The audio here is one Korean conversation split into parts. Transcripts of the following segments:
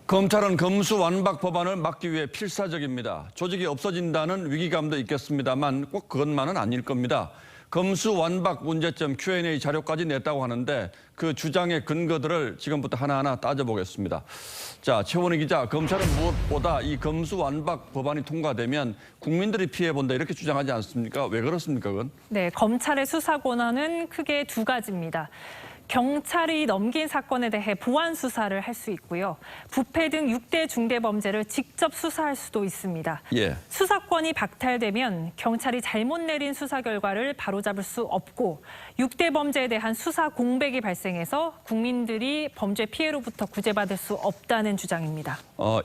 검찰은 검수완박 법안을 막기 위해 필사적입니다. 조직이 없어진다는 위기감도 있겠습니다만 꼭 그것만은 아닐 겁니다. 검수완박 문제점 Q&A 자료까지 냈다고 하는데 그 주장의 근거들을 지금부터 하나하나 따져보겠습니다. 자, 최원희 기자, 검찰은 무엇보다 이 검수완박 법안이 통과되면 국민들이 피해본다 이렇게 주장하지 않습니까? 왜 그렇습니까, 그건? 네, 검찰의 수사 권한은 크게 두 가지입니다. 경찰이 넘긴 사건에 대해 보완 수사를 할 수 있고요. 부패 등 6대 중대범죄를 직접 수사할 수도 있습니다. 예. 수사권이 박탈되면 경찰이 잘못 내린 수사 결과를 바로잡을 수 없고 6대 범죄에 대한 수사 공백이 발생해서 국민들이 범죄 피해로부터 구제받을 수 없다는 주장입니다.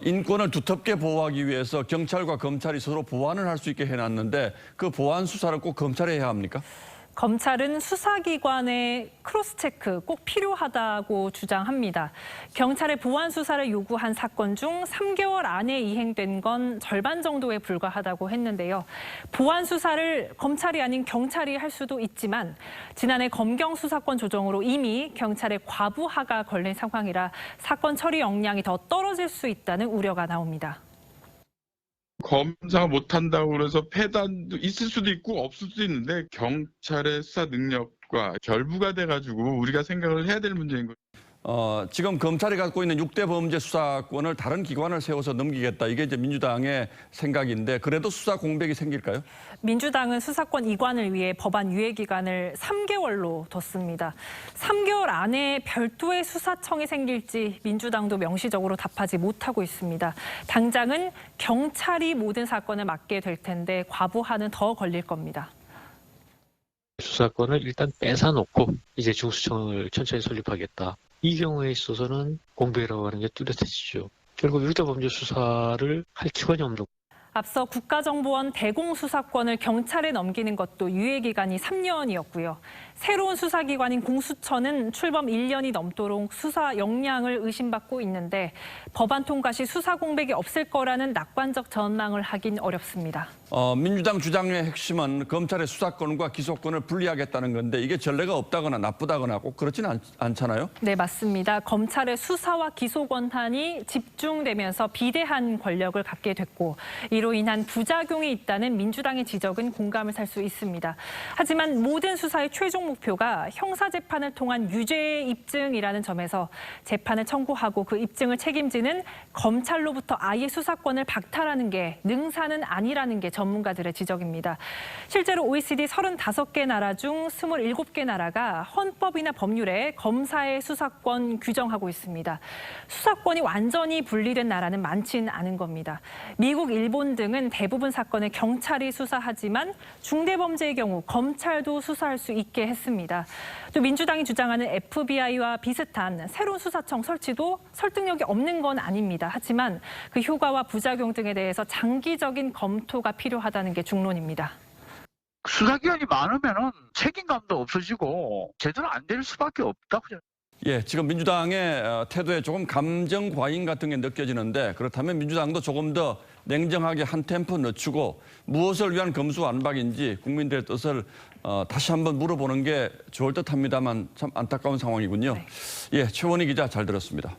인권을 두텁게 보호하기 위해서 경찰과 검찰이 서로 보완을 할 수 있게 해놨는데 그 보완 수사를 꼭 검찰이 해야 합니까? 검찰은 수사기관의 크로스체크 꼭 필요하다고 주장합니다. 경찰의 보완 수사를 요구한 사건 중 3개월 안에 이행된 건 절반 정도에 불과하다고 했는데요. 보완 수사를 검찰이 아닌 경찰이 할 수도 있지만 지난해 검경 수사권 조정으로 이미 경찰의 과부하가 걸린 상황이라 사건 처리 역량이 더 떨어질 수 있다는 우려가 나옵니다. 검사가 못한다고 그래서 폐단도 있을 수도 있고 없을 수도 있는데 경찰의 수사 능력과 결부가 돼가지고 우리가 생각을 해야 될 문제인 거죠. 지금 검찰이 갖고 있는 6대 범죄 수사권을 다른 기관을 세워서 넘기겠다. 이게 이제 민주당의 생각인데 그래도 수사 공백이 생길까요? 민주당은 수사권 이관을 위해 법안 유예 기간을 3개월로 뒀습니다. 3개월 안에 별도의 수사청이 생길지 민주당도 명시적으로 답하지 못하고 있습니다. 당장은 경찰이 모든 사건을 맡게 될 텐데 과부하는 더 걸릴 겁니다. 수사권을 일단 뺏어놓고 이제 중수청을 천천히 설립하겠다. 이 경우에 있어서는 공백이라고 하는 게 뚜렷해지죠. 결국 6대 범죄 수사를 할 기관이 없는 거죠. 앞서 국가정보원 대공수사권을 경찰에 넘기는 것도 유예기간이 3년이었고요. 새로운 수사기관인 공수처는 출범 1년이 넘도록 수사 역량을 의심받고 있는데 법안 통과 시 수사 공백이 없을 거라는 낙관적 전망을 하긴 어렵습니다. 민주당 주장의 핵심은 검찰의 수사권과 기소권을 분리하겠다는 건데 이게 전례가 없다거나 나쁘다거나 꼭 그렇지는 않잖아요? 네, 맞습니다. 검찰의 수사와 기소 권한이 집중되면서 비대한 권력을 갖게 됐고 이로 인한 부작용이 있다는 민주당의 지적은 공감을 살 수 있습니다. 하지만 모든 수사의 최종 목표가 형사재판을 통한 유죄 입증이라는 점에서 재판을 청구하고 그 입증을 책임지는 검찰로부터 아예 수사권을 박탈하는 게 능사는 아니라는 게 전문가들의 지적입니다. 실제로 OECD 35개 나라 중 27개 나라가 헌법이나 법률에 검사의 수사권 규정하고 있습니다. 수사권이 완전히 분리된 나라는 많지는 않은 겁니다. 미국, 일본 등은 대부분 사건을 경찰이 수사하지만 중대범죄의 경우 검찰도 수사할 수 있게 했습니다. 또 민주당이 주장하는 FBI와 비슷한 새로운 수사청 설치도 설득력이 없는 건 아닙니다. 하지만 그 효과와 부작용 등에 대해서 장기적인 검토가 필요하다는 게 중론입니다. 수사기관이 많으면 책임감도 없어지고 제대로 안 될 수밖에 없다고 생각합니다. 예, 지금 민주당의 태도에 조금 감정 과잉 같은 게 느껴지는데 그렇다면 민주당도 조금 더 냉정하게 한 템포 늦추고 무엇을 위한 검수완박인지 국민들의 뜻을 다시 한번 물어보는 게 좋을 듯합니다만 참 안타까운 상황이군요. 네. 예, 최원희 기자 잘 들었습니다.